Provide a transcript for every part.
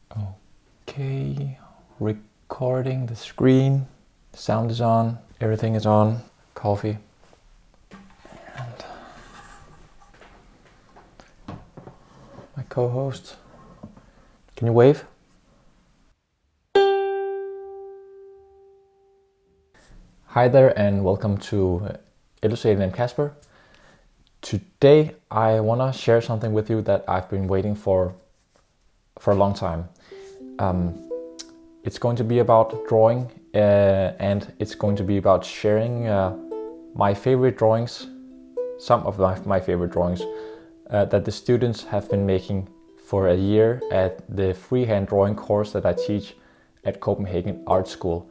Okay, recording the screen, sound is on, everything is on, coffee. And my co-host. Can you wave? Hi there and welcome to Illustrated and Casper. Today I want to share something with you that I've been waiting for a long time. It's going to be about drawing and it's going to be about sharing my favorite drawings, some of my favorite drawings that the students have been making for a year at the freehand drawing course that I teach at Copenhagen Art School.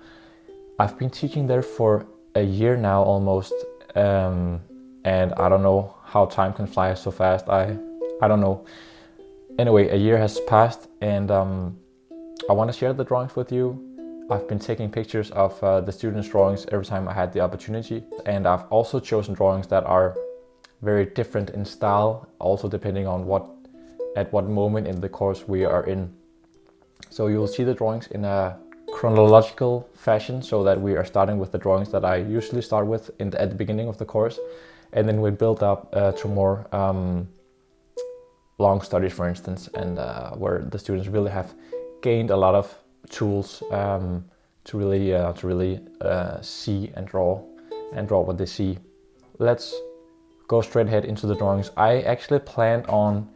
I've been teaching there for a year now almost, and I don't know how time can fly so fast. I don't know. Anyway, a year has passed and I want to share the drawings with you. I've been taking pictures of the students' drawings every time I had the opportunity, and I've also chosen drawings that are very different in style, also depending on at what moment in the course we are in. So you will see the drawings in a chronological fashion, so that we are starting with the drawings that I usually start with at the beginning of the course, and then we build up to more long studies, for instance, and where the students really have gained a lot of tools to really see and draw what they see. Let's go straight ahead into the drawings. I actually planned on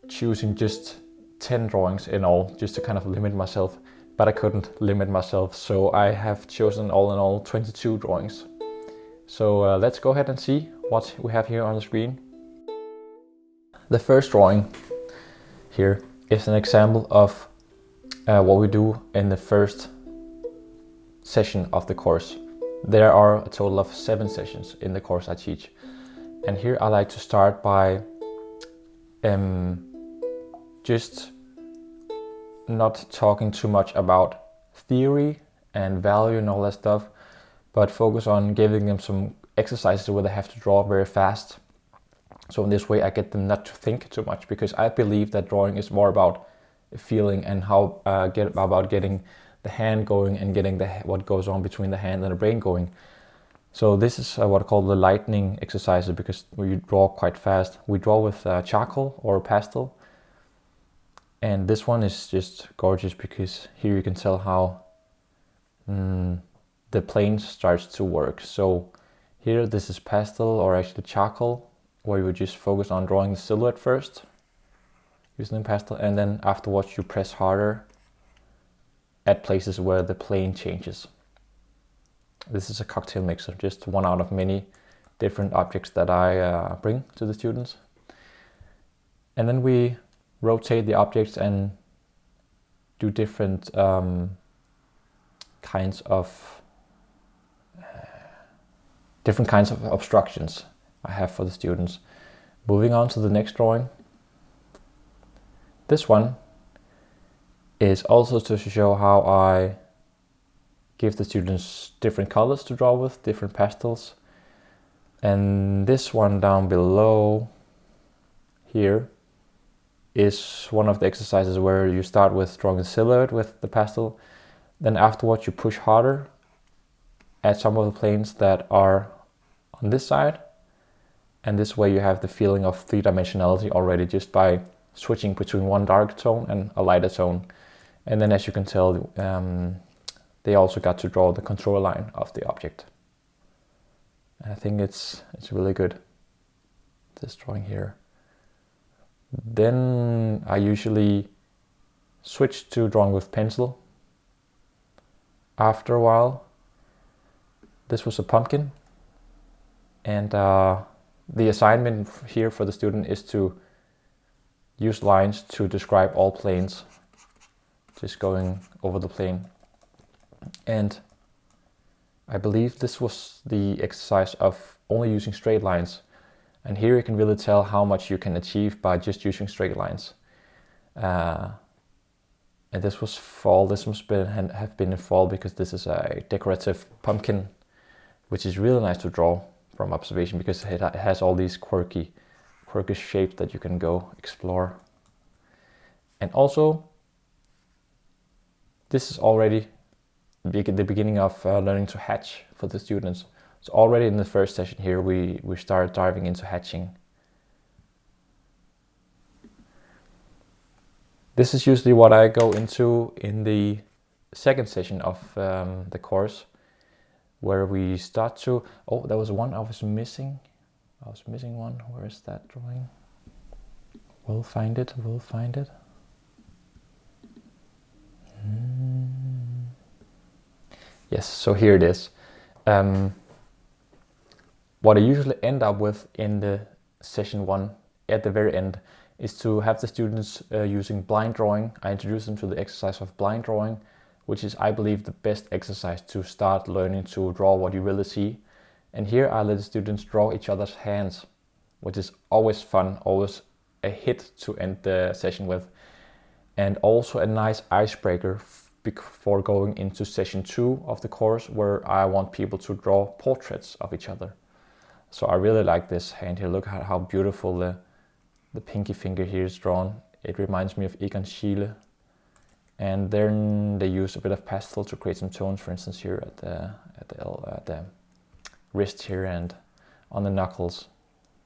choosing just 10 drawings in all, just to kind of limit myself, but I couldn't limit myself, so I have chosen all in all 22 drawings. So let's go ahead and see what we have here on the screen. The first drawing here is an example of what we do in the first session of the course. There are a total of 7 sessions in the course I teach, and here I like to start by just not talking too much about theory and value and all that stuff, but focus on giving them some exercises where they have to draw very fast. So in this way I get them not to think too much, because I believe that drawing is more about feeling and how about getting the hand going and getting what goes on between the hand and the brain going. So this is what I call the lightning exercises, because you draw quite fast. We draw with charcoal or pastel, and this one is just gorgeous because here you can tell how the plane starts to work. So here this is pastel, or actually charcoal, where you just focus on drawing the silhouette first using pastel, and then afterwards you press harder at places where the plane changes. This is a cocktail mixer, just one out of many different objects that I bring to the students. And then we rotate the objects and do different kinds of obstructions I have for the students. Moving on to the next drawing. This one is also to show how I give the students different colors to draw with, different pastels. And this one down below here is one of the exercises where you start with drawing the silhouette with the pastel. Then afterwards you push harder at some of the planes that are on this side. And this way you have the feeling of three-dimensionality already, just by switching between one dark tone and a lighter tone. And then, as you can tell, they also got to draw the contour line of the object. And I think it's really good, this drawing here. Then I usually switch to drawing with pencil. After a while, this was a pumpkin, and the assignment here for the student is to use lines to describe all planes, just going over the plane. And I believe this was the exercise of only using straight lines. And here you can really tell how much you can achieve by just using straight lines. And this was fall. This must have been in fall, because this is a decorative pumpkin, which is really nice to draw from observation, because it has all these quirky shapes that you can go explore. And also this is already the beginning of learning to hatch for the students. So already in the first session here, we start diving into hatching. This is usually what I go into in the second session of the course, where we start to... Oh, there was one I was missing. I was missing one. Where is that drawing? We'll find it. We'll find it. Yes, so here it is. What I usually end up with in the session 1 at the very end is to have the students using blind drawing. I introduce them to the exercise of blind drawing, which is, I believe, the best exercise to start learning to draw what you really see. And here I let the students draw each other's hands, which is always fun, always a hit to end the session with. And also a nice icebreaker before going into session 2 of the course, where I want people to draw portraits of each other. So I really like this hand here. Look at how beautiful the pinky finger here is drawn. It reminds me of Egon Schiele. And then they use a bit of pastel to create some tones, for instance here at the wrist here and on the knuckles.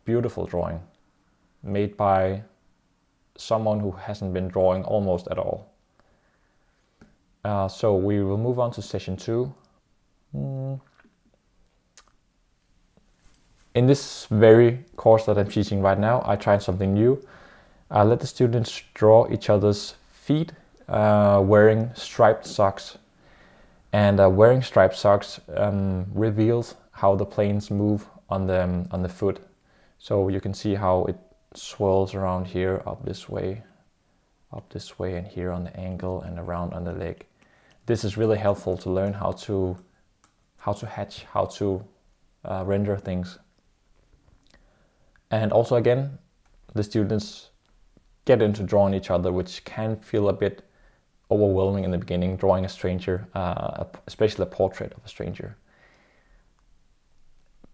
Beautiful drawing, made by someone who hasn't been drawing almost at all. So we will move on to session 2. In this very course that I'm teaching right now, I tried something new. I let the students draw each other's feet wearing striped socks. And wearing striped socks reveals how the planes move on the foot. So you can see how it swirls around here, up this way, and here on the ankle and around on the leg. This is really helpful to learn how to hatch, how to render things. And also again, the students get into drawing each other, which can feel a bit overwhelming in the beginning, drawing a stranger, especially a portrait of a stranger.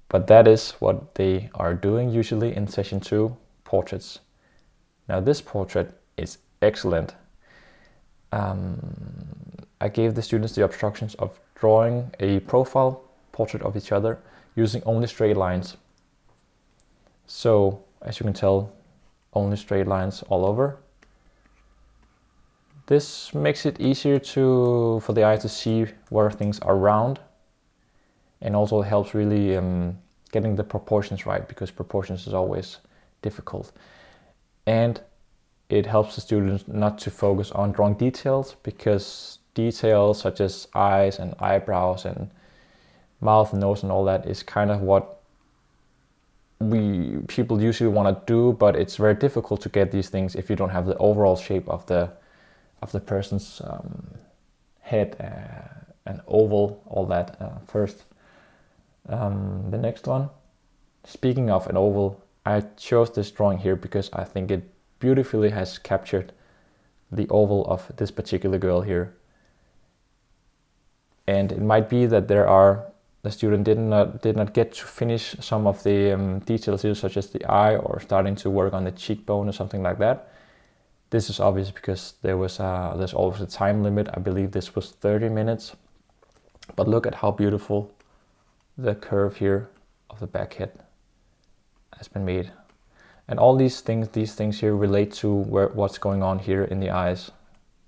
But that is what they are doing usually in session 2, portraits. Now this portrait is excellent. I gave the students the instructions of drawing a profile portrait of each other using only straight lines. So as you can tell, only straight lines all over. This makes it easier for the eye to see where things are round, and also helps really getting the proportions right, because proportions is always difficult. And it helps the students not to focus on drawing details, because details such as eyes and eyebrows and mouth and nose and all that is kind of what people usually want to do, but it's very difficult to get these things if you don't have the overall shape of the person's head, an oval, all that first. The next one, speaking of an oval, I chose this drawing here because I think it beautifully has captured the oval of this particular girl here. And it might be that the student did not get to finish some of the details here, such as the eye, or starting to work on the cheekbone or something like that. This is obvious because there's always a time limit. I believe this was 30 minutes. But look at how beautiful the curve here of the back head has been made. And all these things here relate to what's going on here in the eyes,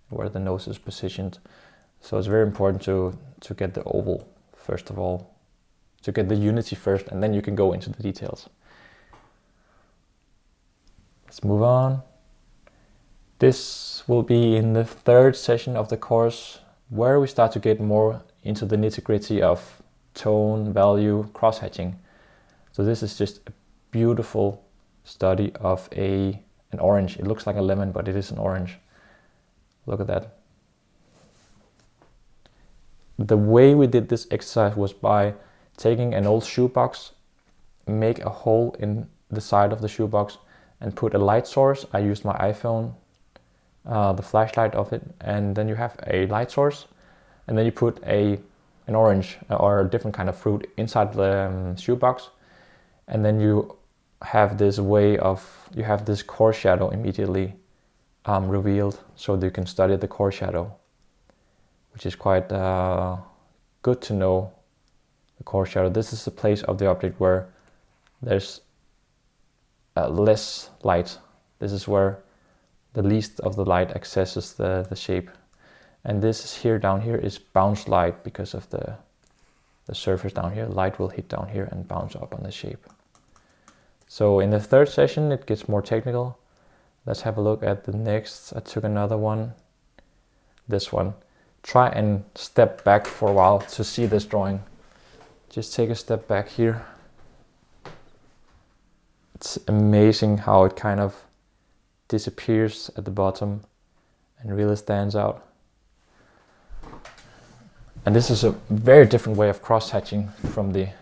where the nose is positioned. So it's very important to get the oval first of all, to get the unity first, and then you can go into the details. Let's move on. This will be in the third session of the course, where we start to get more into the nitty-gritty of tone, value, cross-hatching. So this is just a beautiful study of an orange. It looks like a lemon, but it is an orange. Look at that. The way we did this exercise was by taking an old shoebox, make a hole in the side of the shoebox, and put a light source. I used my iPhone, the flashlight of it, and then you have a light source, and then you put an orange or a different kind of fruit inside the shoebox, and then you have this you have this core shadow immediately revealed, so that you can study the core shadow. which is quite good to know. The core shadow, this is the place of the object where there's less light. This is where the least of the light accesses the shape. And this is here, down here, is bounce light because of the surface down here. Light will hit down here and bounce up on the shape. So in the third session, it gets more technical. Let's have a look at the next. I took another one, this one. Try and step back for a while to see this drawing. Just take a step back here. It's amazing how it kind of disappears at the bottom and really stands out. And this is a very different way of cross-hatching from the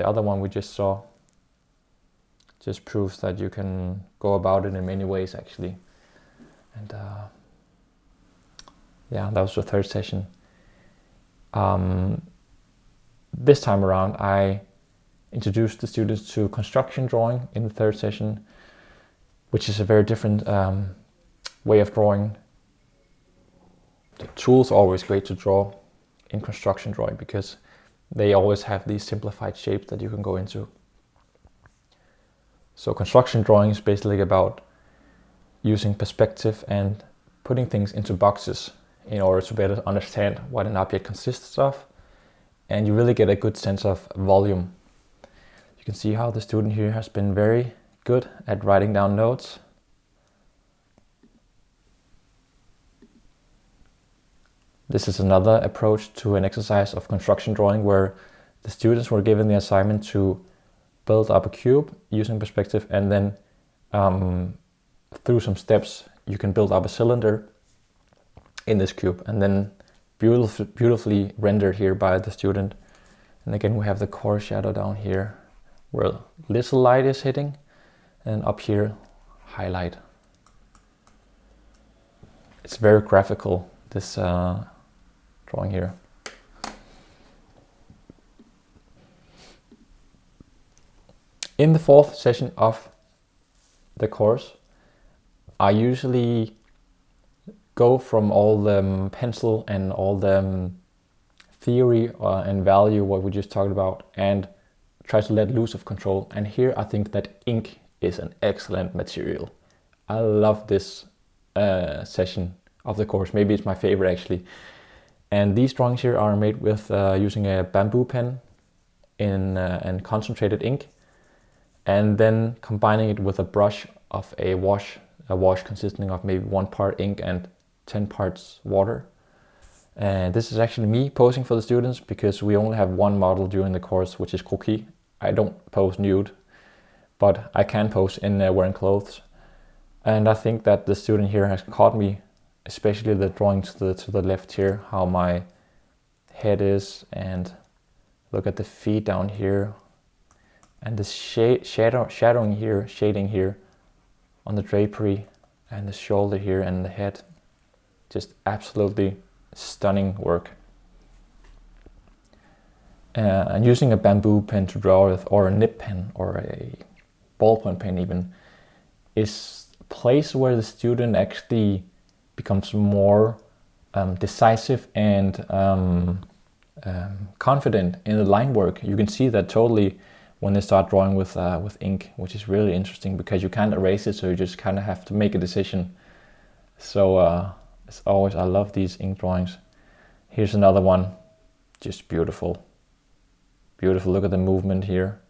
other one we just saw. Just proves that you can go about it in many ways actually. And yeah, that was the third session. This time around I introduced the students to construction drawing in the third session, which is a very different way of drawing. The tools are always great to draw in construction drawing because they always have these simplified shapes that you can go into. So construction drawing is basically about using perspective and putting things into boxes in order to better understand what an object consists of, and you really get a good sense of volume. You can see how the student here has been very good at writing down notes. This is another approach to an exercise of construction drawing where the students were given the assignment to build up a cube using perspective, and then through some steps you can build up a cylinder in this cube, and then beautifully rendered here by the student. And again we have the core shadow down here where little light is hitting, and up here highlight. It's very graphical, this drawing here. In the fourth session of the course, I usually go from all the pencil and all the theory and value, what we just talked about, and try to let loose of control. And here I think that ink is an excellent material. I love this session of the course. Maybe it's my favorite actually. And these drawings here are made with using a bamboo pen and concentrated ink, and then combining it with a brush of a wash consisting of maybe 1 part ink and 10 parts water. And this is actually me posing for the students because we only have one model during the course, which is Croquis. I don't pose nude, but I can pose in wearing clothes. And I think that the student here has caught me, especially the drawing to the left here, how my head is, and look at the feet down here, and the shading here on the drapery, and the shoulder here and the head. Just absolutely stunning work. And using a bamboo pen to draw with, or a nib pen or a ballpoint pen even, is a place where the student actually becomes more decisive and confident in the line work. You can see that totally when they start drawing with ink, which is really interesting because you can't erase it, so you just kind of have to make a decision. So as always, I love these ink drawings. Here's another one, just beautiful. Beautiful, look at the movement here.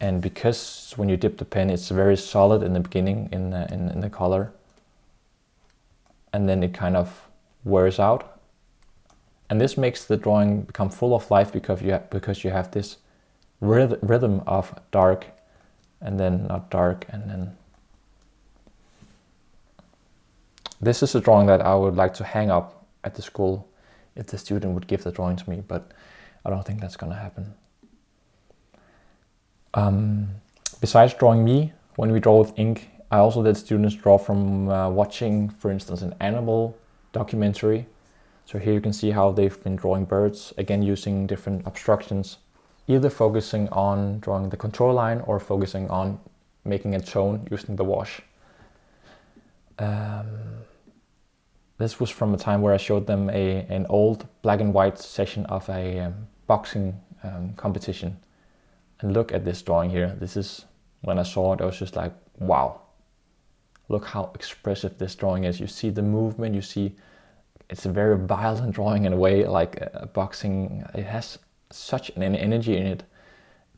And because when you dip the pen, it's very solid in the beginning in the color, and then it kind of wears out. And this makes the drawing become full of life because you have this rhythm of dark and then not dark, and then this is a drawing that I would like to hang up at the school if the student would give the drawing to me, but I don't think that's gonna happen. Besides drawing me, when we draw with ink, I also let students draw from watching, for instance, an animal documentary. So here you can see how they've been drawing birds, again using different obstructions, either focusing on drawing the contour line or focusing on making a tone using the wash. This was from a time where I showed them an old black and white session of a boxing competition. And look at this drawing here. This is, when I saw it, I was just like, wow. Look how expressive this drawing is. You see the movement, you see it's a very violent drawing in a way, like boxing. It has such an energy in it.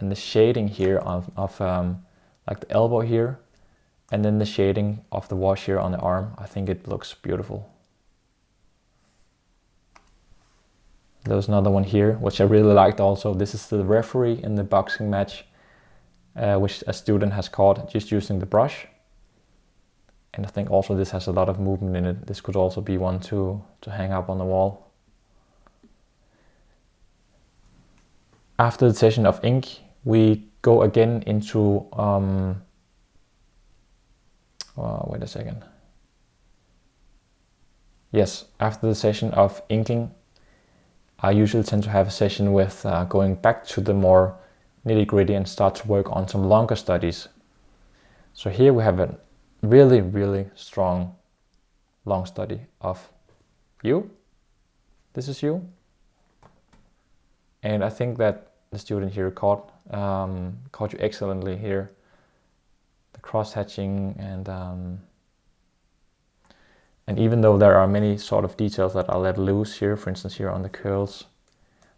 And the shading here of like the elbow here, and then the shading of the wash here on the arm, I think it looks beautiful. There's another one here, which I really liked also. This is the referee in the boxing match, which a student has caught just using the brush. And I think also this has a lot of movement in it. This could also be one to hang up on the wall. After the session of ink, we go again into, wait a second. Yes, after the session of inking, I usually tend to have a session with going back to the more nitty-gritty and start to work on some longer studies. So here we have a really, really strong long study of you. This is you. And I think that the student here caught you excellently here. The cross-hatching and even though there are many sort of details that I let loose here, for instance here on the curls,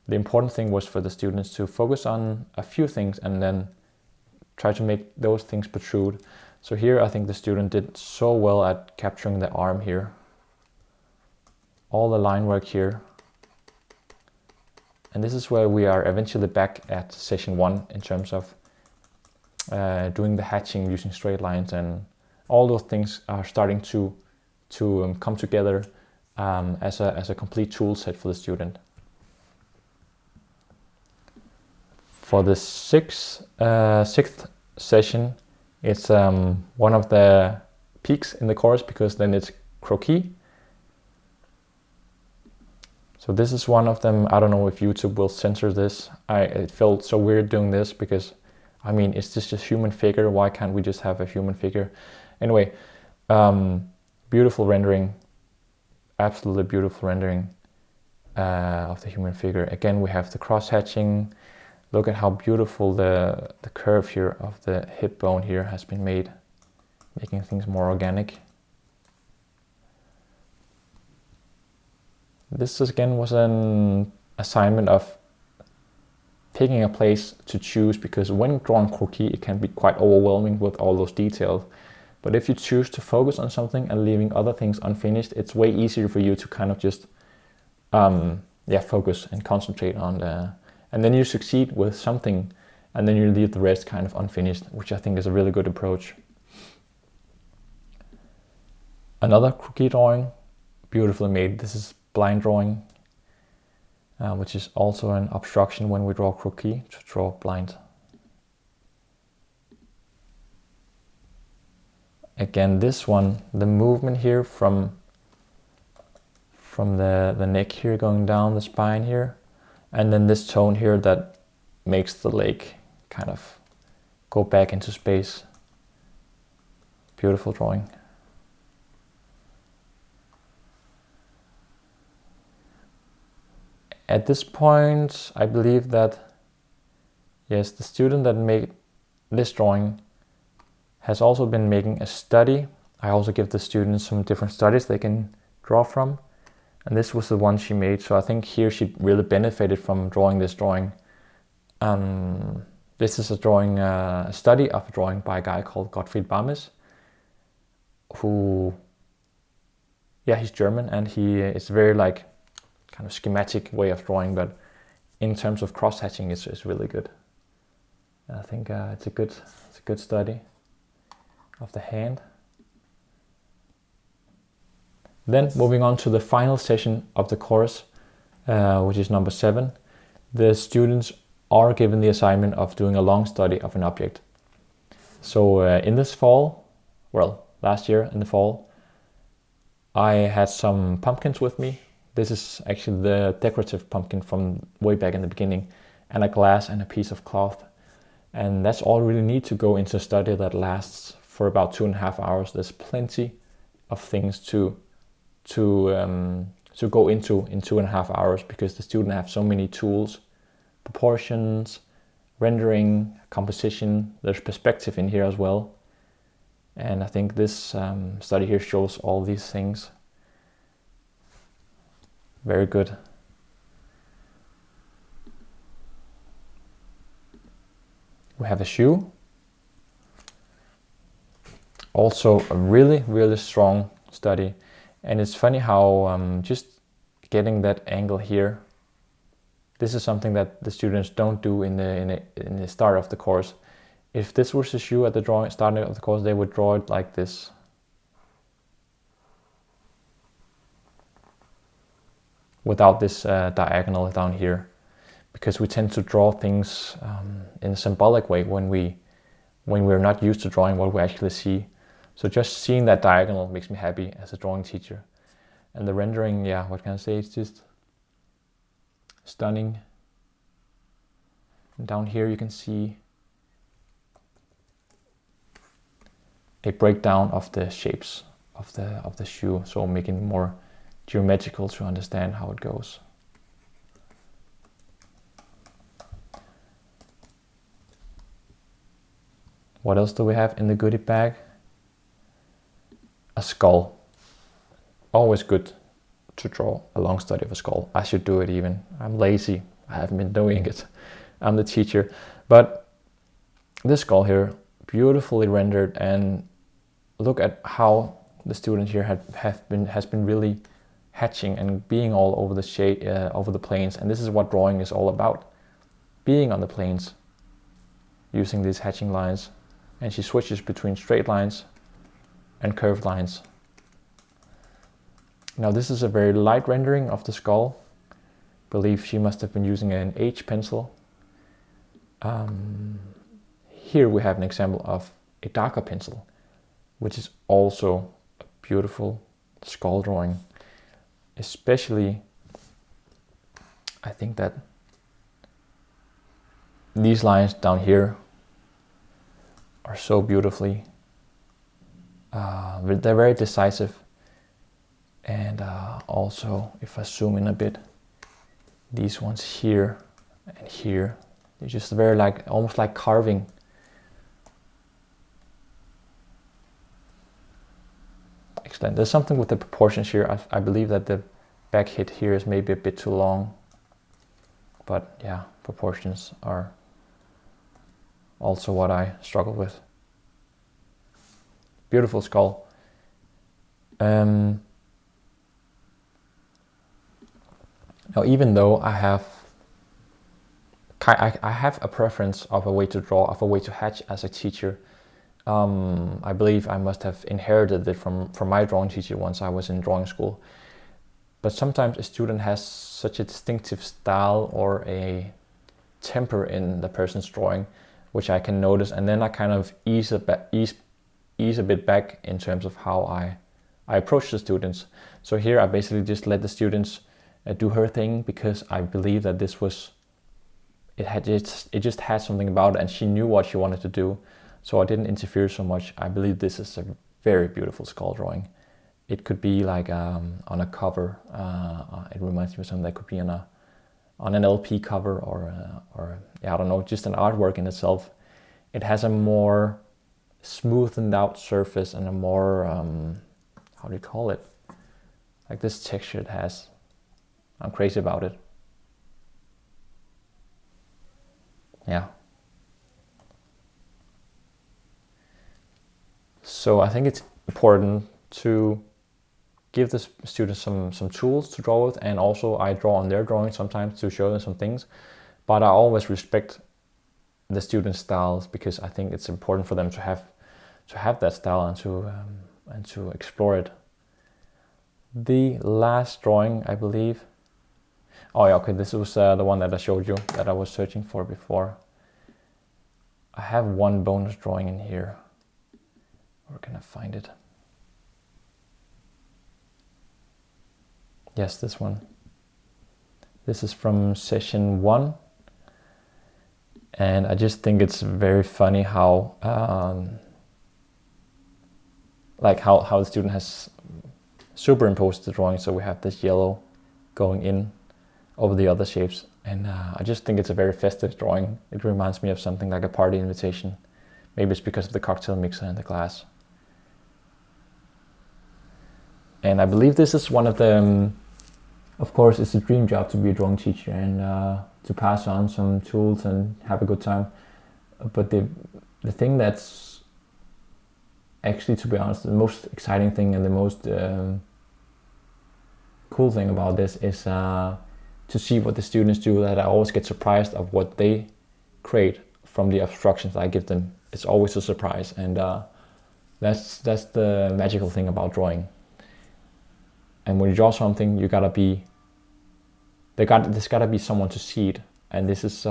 the important thing was for the students to focus on a few things and then try to make those things protrude. So here I think the student did so well at capturing the arm here. All the line work here. And this is where we are eventually back at session 1 in terms of doing the hatching using straight lines, and all those things are starting to come together as a complete tool set for the student. For the sixth session, it's one of the peaks in the course because then it's croquis. So this is one of them. I don't know if YouTube will censor this. It felt so weird doing this because, I mean, is this just human figure? Why can't we just have a human figure? Anyway, beautiful rendering, absolutely beautiful rendering of the human figure. Again, we have the cross-hatching. Look at how beautiful the curve here of the hip bone here has been made, making things more organic. This again was an assignment of picking a place to choose, because when drawing croquis it can be quite overwhelming with all those details. But if you choose to focus on something and leaving other things unfinished, it's way easier for you to kind of just focus and concentrate on and then you succeed with something and then you leave the rest kind of unfinished, which I think is a really good approach. Another croquis drawing, beautifully made. This is blind drawing, which is also an obstruction when we draw croquis, to draw blind. Again, this one, the movement here from the neck here going down the spine here, and then this tone here that makes the leg kind of go back into space. Beautiful drawing. At this point, I believe that, yes, the student that made this drawing has also been making a study. I also give the students some different studies they can draw from. And this was the one she made. So I think here she really benefited from drawing this drawing. This is a drawing, a study of a drawing by a guy called Gottfried Bamis, who, yeah, he's German, and he is very like kind of schematic way of drawing, but in terms of cross-hatching it's really good. And I think it's a good study of the hand. Then moving on to the final session of the course, which is number 7, the students are given the assignment of doing a long study of an object. So in this fall, well, last year in the fall, I had some pumpkins with me. This is actually the decorative pumpkin from way back in the beginning, and a glass and a piece of cloth. And that's all you really need to go into a study that lasts for about 2.5 hours. There's plenty of things to to go into in 2.5 hours, because the student have so many tools, proportions, rendering, composition. There's perspective in here as well, and I think this study here shows all these things. Very good. We have a shoe. Also a really strong study, and it's funny how just getting that angle here, this is something that the students don't do in the start of the course. If this was a shoe at the starting of the course, they would draw it like this. Without this diagonal down here, because we tend to draw things in a symbolic way when we're not used to drawing what we actually see. So just seeing that diagonal makes me happy as a drawing teacher. And the rendering, yeah, what can I say? It's just stunning. And down here you can see a breakdown of the shapes of the shoe, so making it more geometrical to understand how it goes. What else do we have in the goodie bag? A skull. Always good to draw a long study of a skull. I should do it even. I'm lazy. I haven't been doing it. I'm the teacher. But this skull here, beautifully rendered, and look at how the student here has been really hatching and being all over the shade, over the planes. And this is what drawing is all about. Being on the planes, using these hatching lines. And she switches between straight lines and curved lines. Now this is a very light rendering of the skull. I believe she must have been using an H pencil. Here we have an example of a darker pencil, which is also a beautiful skull drawing. Especially, I think that these lines down here are so beautifully, they're very decisive. And also, if I zoom in a bit, these ones here and here, they're just very almost like carving. Excellent. There's something with the proportions here. I believe that the back hit here is maybe a bit too long, but yeah, proportions are also what I struggle with. Beautiful skull. Now, even though I have a preference of a way to draw, of a way to hatch as a teacher, I believe I must have inherited it from my drawing teacher once I was in drawing school. But sometimes a student has such a distinctive style or a temper in the person's drawing, which I can notice, and then I kind of ease a bit back in terms of how I approach the students. So here I basically just let the students do her thing, because I believe that this was, it just had something about it, and she knew what she wanted to do. So I didn't interfere so much. I believe this is a very beautiful skull drawing. It could be like on a cover. It reminds me of something that could be on an LP cover, or yeah, I don't know, just an artwork in itself. It has a more smoothened out surface and a more, how do you call it? Like this texture it has. I'm crazy about it. Yeah. So I think it's important to give the students some tools to draw with, and also I draw on their drawing sometimes to show them some things, but I always respect the students' styles, because I think it's important for them to have that style and to explore it. The last drawing, I believe. Oh yeah, okay, this was the one that I showed you that I was searching for before. I have one bonus drawing in here. Where can I find it? Yes, this one. This is from session 1. And I just think it's very funny how, how the student has superimposed the drawing, so we have this yellow going in over the other shapes. And I just think it's a very festive drawing. It reminds me of something like a party invitation. Maybe it's because of the cocktail mixer in the glass. And I believe this is one of the, of course, it's a dream job to be a drawing teacher and to pass on some tools and have a good time. But the thing that's actually, to be honest, the most exciting thing and the most cool thing about this is to see what the students do, that I always get surprised of what they create from the instructions I give them. It's always a surprise, and that's the magical thing about drawing. And when you draw something, you gotta be, there's gotta be someone to see it, and this is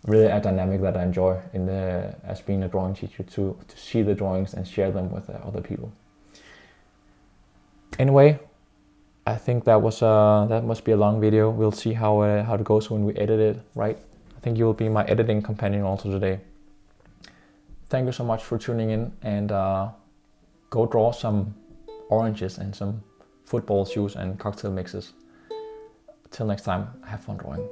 really a dynamic that I enjoy as being a drawing teacher, to see the drawings and share them with other people. Anyway, I think that must be a long video. We'll see how it goes when we edit it, right? I think you will be my editing companion also today. Thank you so much for tuning in, and go draw some oranges and some football shoes and cocktail mixes. Till next time, have fun drawing.